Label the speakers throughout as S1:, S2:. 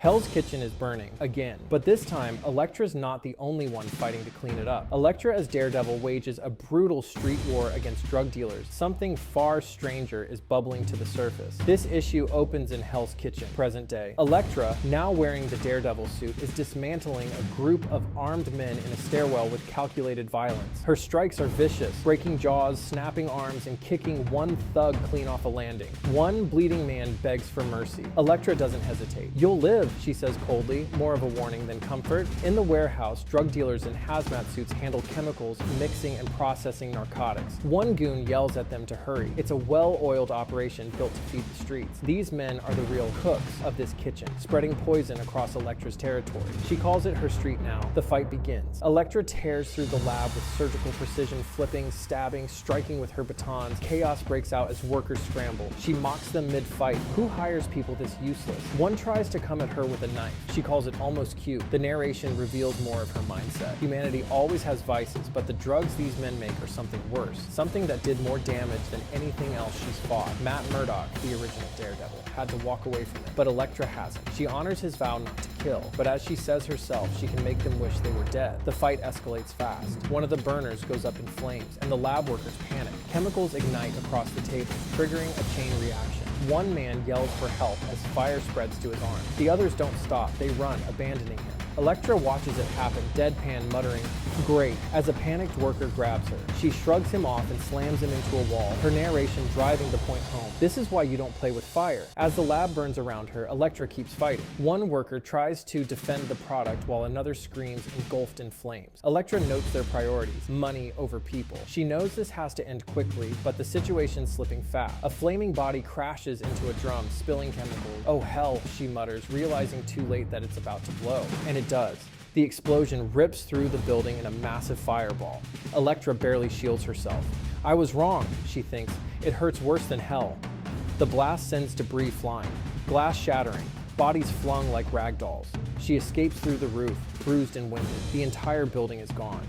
S1: Hell's Kitchen is burning, again. But this time, Elektra's not the only one fighting to clean it up. Elektra as Daredevil wages a brutal street war against drug dealers. Something far stranger is bubbling to the surface. This issue opens in Hell's Kitchen, present day. Elektra, now wearing the Daredevil suit, is dismantling a group of armed men in a stairwell with calculated violence. Her strikes are vicious, breaking jaws, snapping arms, and kicking one thug clean off a landing. One bleeding man begs for mercy. Elektra doesn't hesitate. "You'll live," she says coldly, more of a warning than comfort. In the warehouse, drug dealers in hazmat suits handle chemicals, mixing and processing narcotics. One goon yells at them to hurry. It's a well-oiled operation built to feed the streets. These men are the real cooks of this kitchen, spreading poison across Elektra's territory. She calls it her street now. The fight begins. Elektra tears through the lab with surgical precision, flipping, stabbing, striking with her batons. Chaos breaks out as workers scramble. She mocks them mid-fight. Who hires people this useless? One tries to come at her with a knife. She calls it almost cute. The narration reveals more of her mindset. Humanity always has vices, but the drugs these men make are something worse. Something that did more damage than anything else she's fought. Matt Murdock, the original Daredevil, had to walk away from it, but Elektra hasn't. She honors his vow not to kill, but as she says herself, she can make them wish they were dead. The fight escalates fast. One of the burners goes up in flames, and the lab workers panic. Chemicals ignite across the table, triggering a chain reaction. One man yells for help as fire spreads to his arm. The others don't stop. They run, abandoning him. Elektra watches it happen, deadpan, muttering, "Great," as a panicked worker grabs her. She shrugs him off and slams him into a wall, her narration driving the point home. This is why you don't play with fire. As the lab burns around her, Elektra keeps fighting. One worker tries to defend the product while another screams, engulfed in flames. Elektra notes their priorities, money over people. She knows this has to end quickly, but the situation's slipping fast. A flaming body crashes into a drum, spilling chemicals. "Oh hell," she mutters, realizing too late that it's about to blow. And it does. The explosion rips through the building in a massive fireball. Elektra barely shields herself. "I was wrong," she thinks. "It hurts worse than hell." The blast sends debris flying, glass shattering, bodies flung like rag dolls. She escapes through the roof, bruised and winded. The entire building is gone.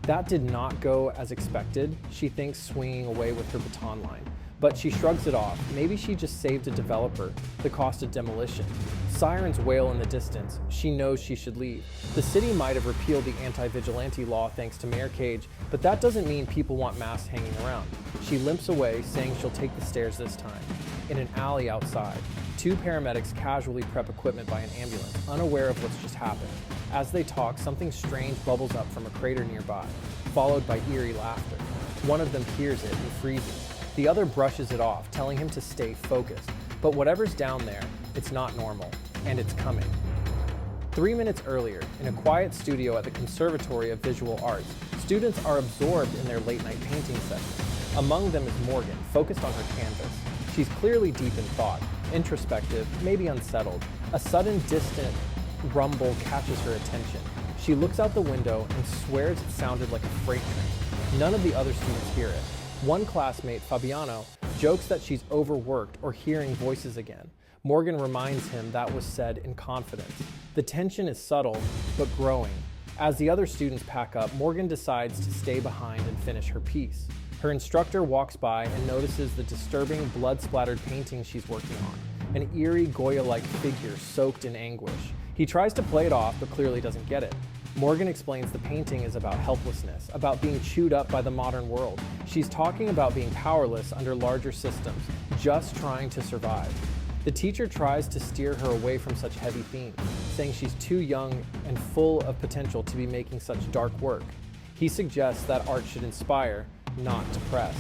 S1: That did not go as expected, she thinks, swinging away with her baton line. But she shrugs it off. Maybe she just saved a developer, the cost of demolition. Sirens wail in the distance. She knows she should leave. The city might have repealed the anti-vigilante law thanks to Mayor Cage, but that doesn't mean people want masks hanging around. She limps away, saying she'll take the stairs this time. In an alley outside, two paramedics casually prep equipment by an ambulance, unaware of what's just happened. As they talk, something strange bubbles up from a crater nearby, followed by eerie laughter. One of them hears it and freezes. The other brushes it off, telling him to stay focused. But whatever's down there, it's not normal, and it's coming. 3 minutes earlier, in a quiet studio at the Conservatory of Visual Arts, students are absorbed in their late-night painting session. Among them is Morgan, focused on her canvas. She's clearly deep in thought, introspective, maybe unsettled. A sudden, distant rumble catches her attention. She looks out the window and swears it sounded like a freight train. None of the other students hear it. One classmate, Fabiano, jokes that she's overworked or hearing voices again. Morgan reminds him that was said in confidence. The tension is subtle, but growing. As the other students pack up, Morgan decides to stay behind and finish her piece. Her instructor walks by and notices the disturbing blood-splattered painting she's working on, an eerie Goya-like figure soaked in anguish. He tries to play it off, but clearly doesn't get it. Morgan explains the painting is about helplessness, about being chewed up by the modern world. She's talking about being powerless under larger systems, just trying to survive. The teacher tries to steer her away from such heavy themes, saying she's too young and full of potential to be making such dark work. He suggests that art should inspire, not depress.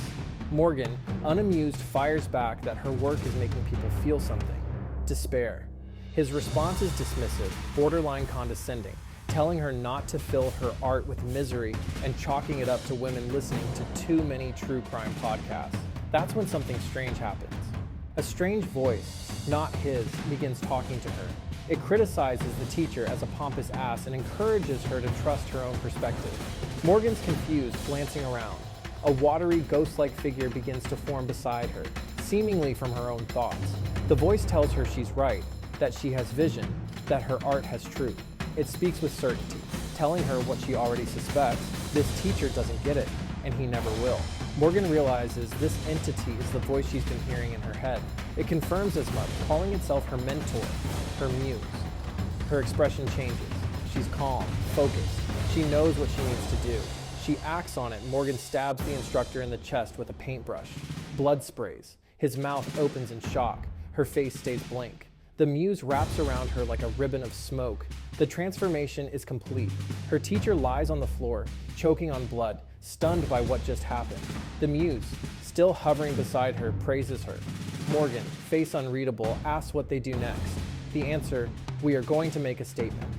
S1: Morgan, unamused, fires back that her work is making people feel something: despair. His response is dismissive, borderline condescending, telling her not to fill her art with misery and chalking it up to women listening to too many true crime podcasts. That's when something strange happens. A strange voice, not his, begins talking to her. It criticizes the teacher as a pompous ass and encourages her to trust her own perspective. Morgan's confused, glancing around. A watery, ghost-like figure begins to form beside her, seemingly from her own thoughts. The voice tells her she's right, that she has vision, that her art has truth. It speaks with certainty, telling her what she already suspects: this teacher doesn't get it, and he never will. Morgan realizes this entity is the voice she's been hearing in her head. It confirms as much, calling itself her mentor, her muse. Her expression changes. She's calm, focused. She knows what she needs to do. She acts on it. Morgan stabs the instructor in the chest with a paintbrush. Blood sprays. His mouth opens in shock. Her face stays blank. The Muse wraps around her like a ribbon of smoke. The transformation is complete. Her teacher lies on the floor, choking on blood, stunned by what just happened. The Muse, still hovering beside her, praises her. Morgan, face unreadable, asks what they do next. The answer, we are going to make a statement.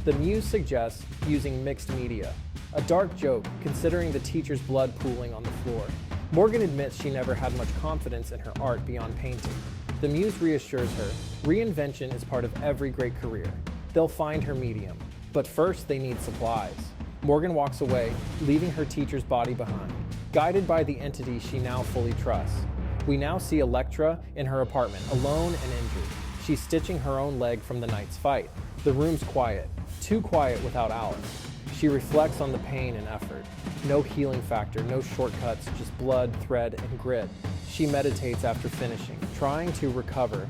S1: The Muse suggests using mixed media. A dark joke, considering the teacher's blood pooling on the floor. Morgan admits she never had much confidence in her art beyond painting. The Muse reassures her, reinvention is part of every great career. They'll find her medium, but first they need supplies. Morgan walks away, leaving her teacher's body behind, guided by the entity she now fully trusts. We now see Elektra in her apartment, alone and injured. She's stitching her own leg from the night's fight. The room's quiet, too quiet without Alice. She reflects on the pain and effort. No healing factor, no shortcuts, just blood, thread, and grit. She meditates after finishing, trying to recover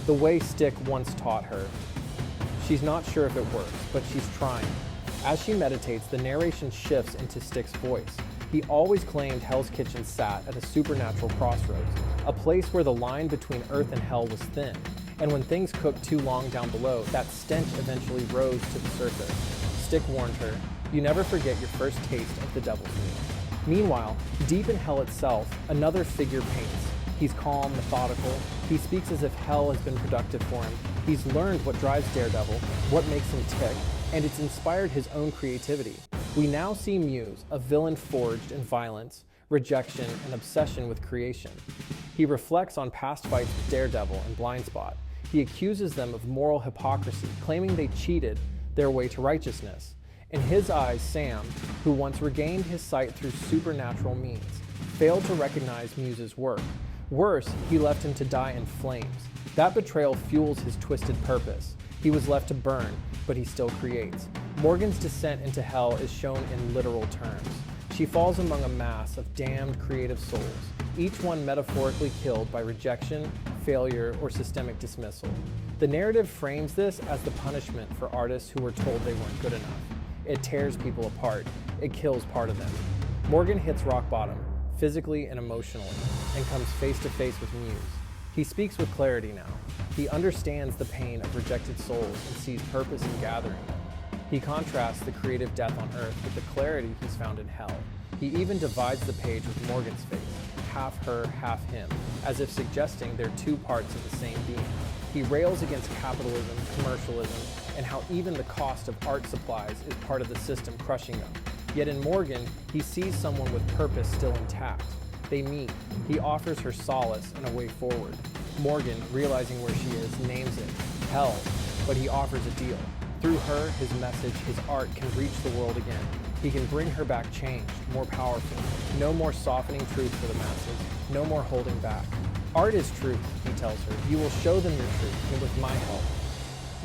S1: the way Stick once taught her. She's not sure if it works, but she's trying. As she meditates, the narration shifts into Stick's voice. He always claimed Hell's Kitchen sat at a supernatural crossroads, a place where the line between earth and hell was thin, and when things cooked too long down below, that stench eventually rose to the surface. Stick warned her, you never forget your first taste of the devil's meat. Meanwhile, deep in hell itself, another figure paints. He's calm, methodical. He speaks as if hell has been productive for him. He's learned what drives Daredevil, what makes him tick, and it's inspired his own creativity. We now see Muse, a villain forged in violence, rejection, and obsession with creation. He reflects on past fights with Daredevil and Blindspot. He accuses them of moral hypocrisy, claiming they cheated their way to righteousness. In his eyes, Sam, who once regained his sight through supernatural means, failed to recognize Muse's work. Worse, he left him to die in flames. That betrayal fuels his twisted purpose. He was left to burn, but he still creates. Morgan's descent into hell is shown in literal terms. She falls among a mass of damned creative souls, each one metaphorically killed by rejection, failure, or systemic dismissal. The narrative frames this as the punishment for artists who were told they weren't good enough. It tears people apart. It kills part of them. Morgan hits rock bottom, physically and emotionally, and comes face to face with Muse. He speaks with clarity now. He understands the pain of rejected souls and sees purpose in gathering them. He contrasts the creative death on Earth with the clarity he's found in hell. He even divides the page with Morgan's face, half her, half him, as if suggesting they're two parts of the same being. He rails against capitalism, commercialism, and how even the cost of art supplies is part of the system crushing them. Yet in Morgan, he sees someone with purpose still intact. They meet. He offers her solace and a way forward. Morgan, realizing where she is, names it hell, but he offers a deal. Through her, his message, his art can reach the world again. He can bring her back changed, more powerful. No more softening truth for the masses. No more holding back. Art is truth, he tells her. You will show them your truth, and with my help.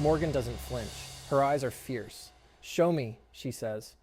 S1: Morgan doesn't flinch. Her eyes are fierce. Show me, she says.